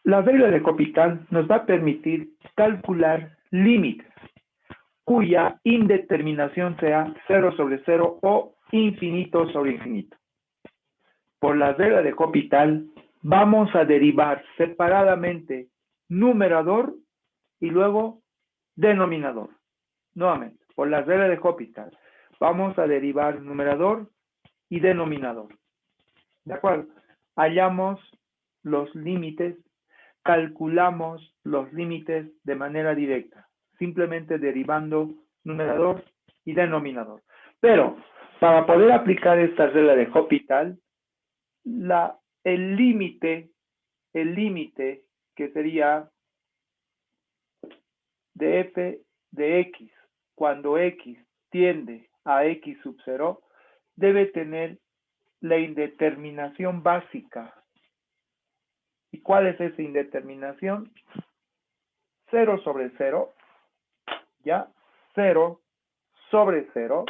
La regla de Hopital nos va a permitir calcular límites cuya indeterminación sea 0/0 o infinito sobre infinito. Por la regla de Hopital vamos a derivar separadamente numerador y luego denominador. Nuevamente, por la regla de Hopital vamos a derivar numerador y denominador. ¿De acuerdo? Hallamos los límites, calculamos los límites de manera directa, simplemente derivando numerador y denominador. Pero para poder aplicar esta regla de Hopital, el límite que sería de f de x cuando x tiende a x sub 0 debe tener la indeterminación básica. ¿Y cuál es esa indeterminación? 0/0, ¿ya? 0/0,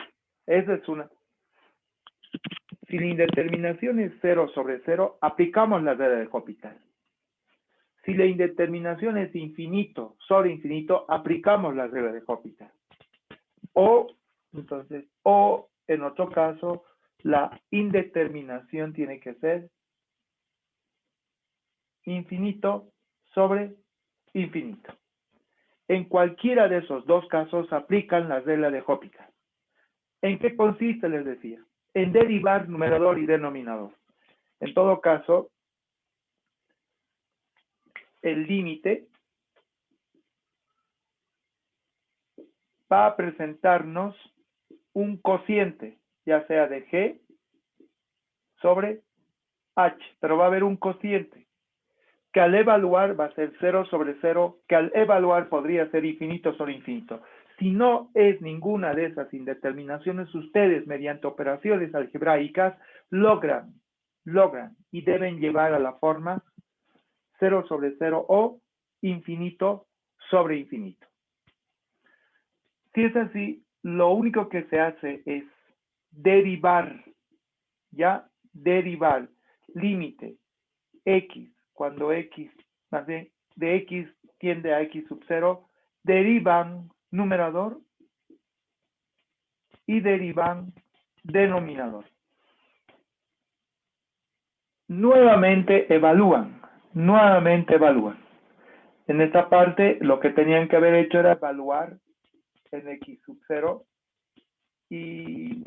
esa es una. Si la indeterminación es 0/0, aplicamos la regla de Hopital. Si la indeterminación es infinito sobre infinito, aplicamos la regla de Hopital. O en otro caso, la indeterminación tiene que ser infinito sobre infinito. En cualquiera de esos dos casos aplican la regla de Hopital. ¿En qué consiste? Les decía. En derivar numerador y denominador. En todo caso, el límite va a presentarnos un cociente, ya sea de g sobre h, pero va a haber un cociente que al evaluar va a ser 0/0, que al evaluar podría ser infinito sobre infinito. Si no es ninguna de esas indeterminaciones, ustedes mediante operaciones algebraicas logran y deben llevar a la forma 0/0 o infinito sobre infinito. Si es así, lo único que se hace es derivar, ¿ya? Derivar límite x cuando x más de x tiende a x sub 0, derivan numerador y derivan denominador. Nuevamente evalúan. En esta parte lo que tenían que haber hecho era evaluar en x sub 0 y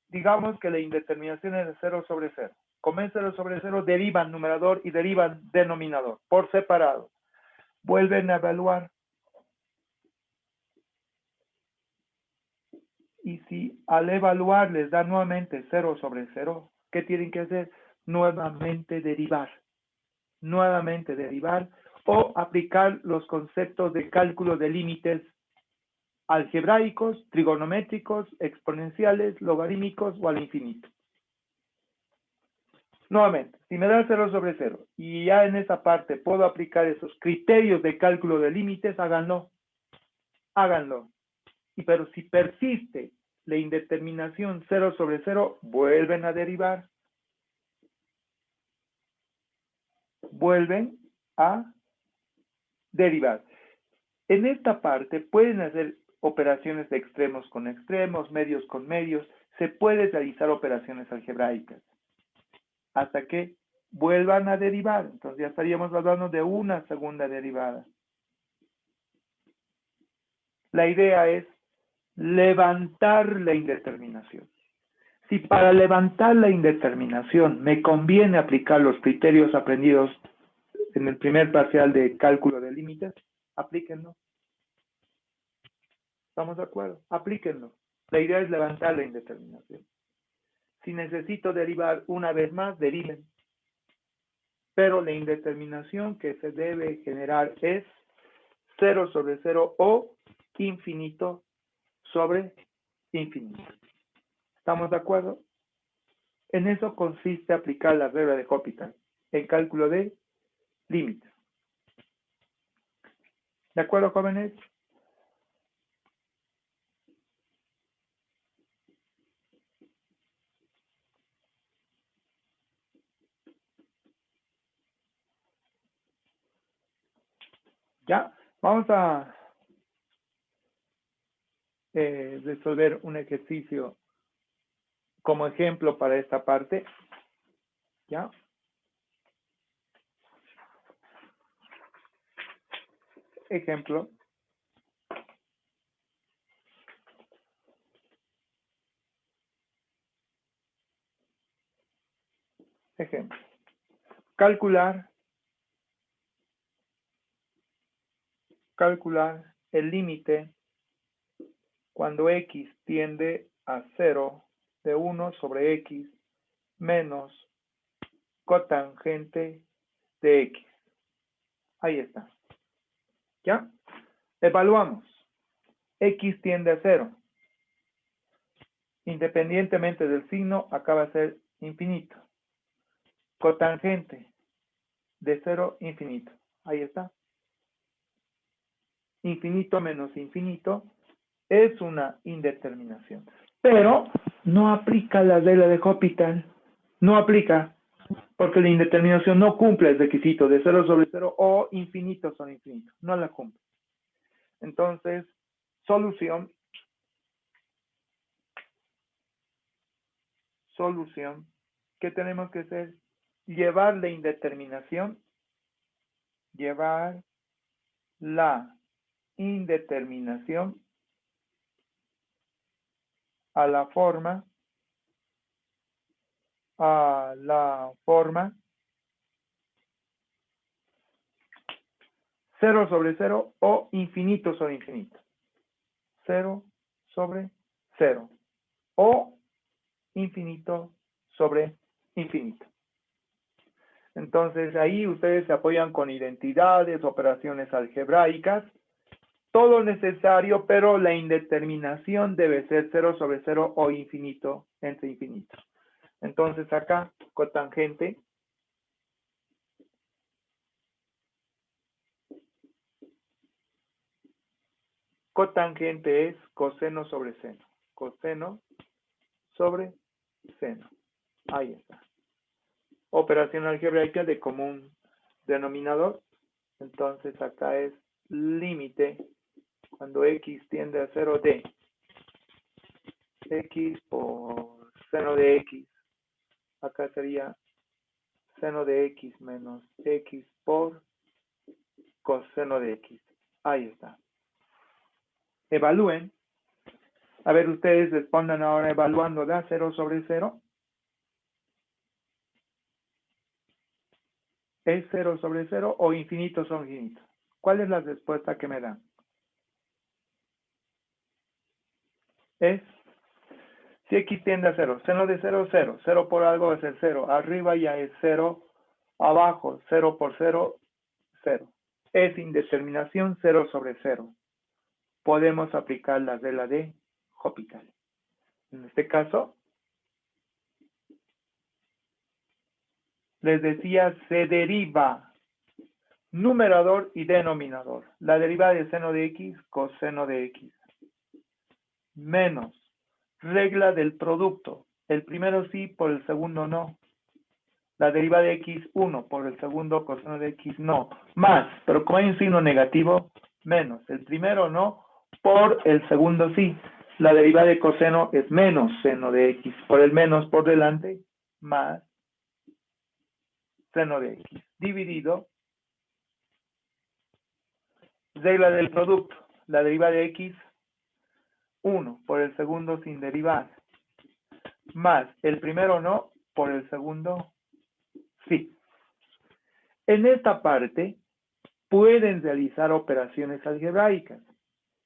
digamos que la indeterminación es de 0/0. Como es 0/0, derivan numerador y derivan denominador por separado. Vuelven a evaluar. Y si al evaluar les da nuevamente 0/0, ¿qué tienen que hacer? Nuevamente derivar o aplicar los conceptos de cálculo de límites algebraicos, trigonométricos, exponenciales, logarítmicos o al infinito. Nuevamente, si me da 0/0 y ya en esa parte puedo aplicar esos criterios de cálculo de límites, háganlo. Pero si persiste la indeterminación 0/0, vuelven a derivar. En esta parte pueden hacer operaciones de extremos con extremos, medios con medios, se puede realizar operaciones algebraicas hasta que vuelvan a derivar. Entonces ya estaríamos hablando de una segunda derivada. La idea es levantar la indeterminación. Si para levantar la indeterminación me conviene aplicar los criterios aprendidos en el primer parcial de cálculo de límites, aplíquenlo. ¿Estamos de acuerdo? Aplíquenlo. La idea es levantar la indeterminación. Si necesito derivar una vez más, deriven. Pero la indeterminación que se debe generar es 0/0 o infinito sobre infinito. ¿Estamos de acuerdo? En eso consiste aplicar la regla de Hopital, el cálculo de límites. ¿De acuerdo, jóvenes? ¿Ya? Vamos a resolver un ejercicio como ejemplo para esta parte. ¿Ya? Ejemplo. Ejemplo. Calcular el límite cuando x tiende a 0 de 1 sobre x menos cotangente de x. Ahí está. ¿Ya? Evaluamos. X tiende a 0. Independientemente del signo, acá va a ser infinito. Cotangente de 0, infinito. Ahí está. Infinito menos infinito es una indeterminación. Pero no aplica la regla de Hospital. No aplica, porque la indeterminación no cumple el requisito de 0 sobre 0 o infinito sobre infinito. No la cumple. Entonces, solución. ¿Qué tenemos que hacer? Llevar la indeterminación. Llevar la indeterminación a la forma 0 sobre 0 o infinito sobre infinito. 0 sobre 0 o infinito sobre infinito. Entonces ahí ustedes se apoyan con identidades, operaciones algebraicas, todo necesario, pero la indeterminación debe ser 0 sobre 0 o infinito entre infinito. Entonces acá, cotangente es coseno sobre seno. Coseno sobre seno. Ahí está. Operación algebraica de común denominador. Entonces acá es límite cuando x tiende a 0 de x por seno de x. Acá sería seno de x menos x por coseno de x. Ahí está. Evalúen. A ver, ustedes respondan ahora evaluando, ¿da 0 sobre 0? ¿Es 0 sobre 0 o infinito sobre infinito? ¿Cuál es la respuesta que me dan? Es, si x tiende a 0, seno de 0, 0. 0 por algo va a ser 0. Arriba ya es 0. Abajo, 0 por 0, 0. Es indeterminación 0 sobre 0. Podemos aplicar la regla de Hospital. En este caso, les decía, se deriva numerador y denominador. La derivada de seno de x, coseno de x. Menos regla del producto. El primero sí, por el segundo no. La derivada de x1 por el segundo coseno de x no. Más, pero como hay un signo negativo, menos. El primero no, por el segundo sí. La derivada de coseno es menos seno de x. Por el menos por delante, más seno de x. Dividido, regla del producto. La derivada de x, 1 por el segundo sin derivar. Más el primero no, por el segundo sí. En esta parte pueden realizar operaciones algebraicas.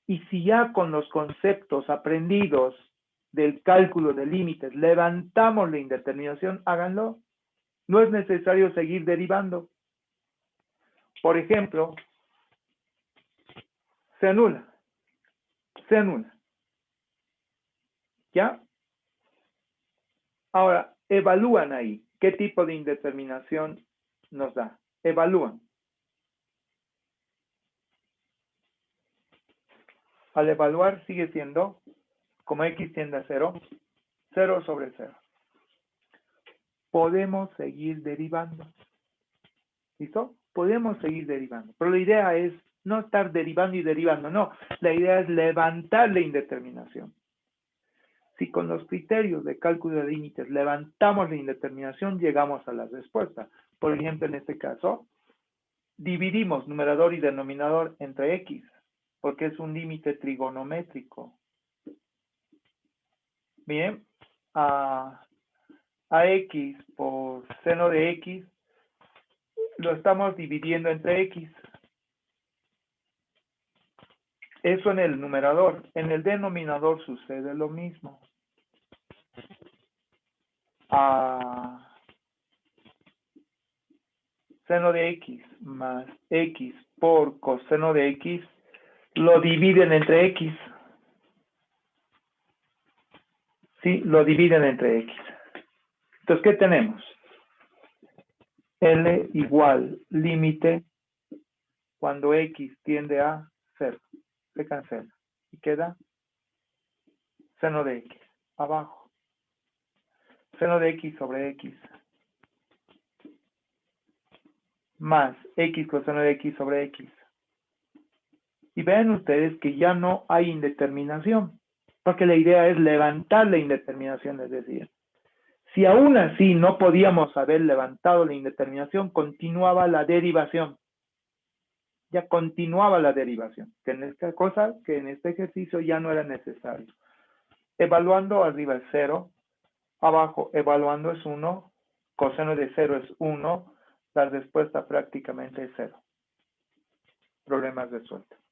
Y si ya con los conceptos aprendidos del cálculo de límites levantamos la indeterminación, háganlo. No es necesario seguir derivando. Por ejemplo, se anula. Se anula. ¿Ya? Ahora, evalúan ahí qué tipo de indeterminación nos da. Evalúan. Al evaluar sigue siendo, como x tiende a 0, 0 sobre 0. Podemos seguir derivando. ¿Listo? Podemos seguir derivando. Pero la idea es No estar derivando y derivando, no. La idea es levantar la indeterminación. Si con los criterios de cálculo de límites levantamos la indeterminación, llegamos a la respuesta. Por ejemplo, en este caso, dividimos numerador y denominador entre x, porque es un límite trigonométrico. Bien, a x por seno de x, lo estamos dividiendo entre x. Eso en el numerador. En el denominador sucede lo mismo. A seno de x más x por coseno de x, lo dividen entre x. ¿Sí? Lo dividen entre x. Entonces, ¿qué tenemos? L igual límite cuando x tiende a 0. Se cancela. Y queda seno de x. Abajo. Seno de x sobre x. Más x coseno de x sobre x. Y vean ustedes que ya no hay indeterminación. Porque la idea es levantar la indeterminación, es decir, si aún así no podíamos haber levantado la indeterminación, continuaba la derivación. Ya continuaba la derivación, que en esta cosa, que en este ejercicio ya no era necesario. Evaluando arriba es 0, abajo evaluando es 1, coseno de 0 es 1, la respuesta prácticamente es 0. Problemas resueltos.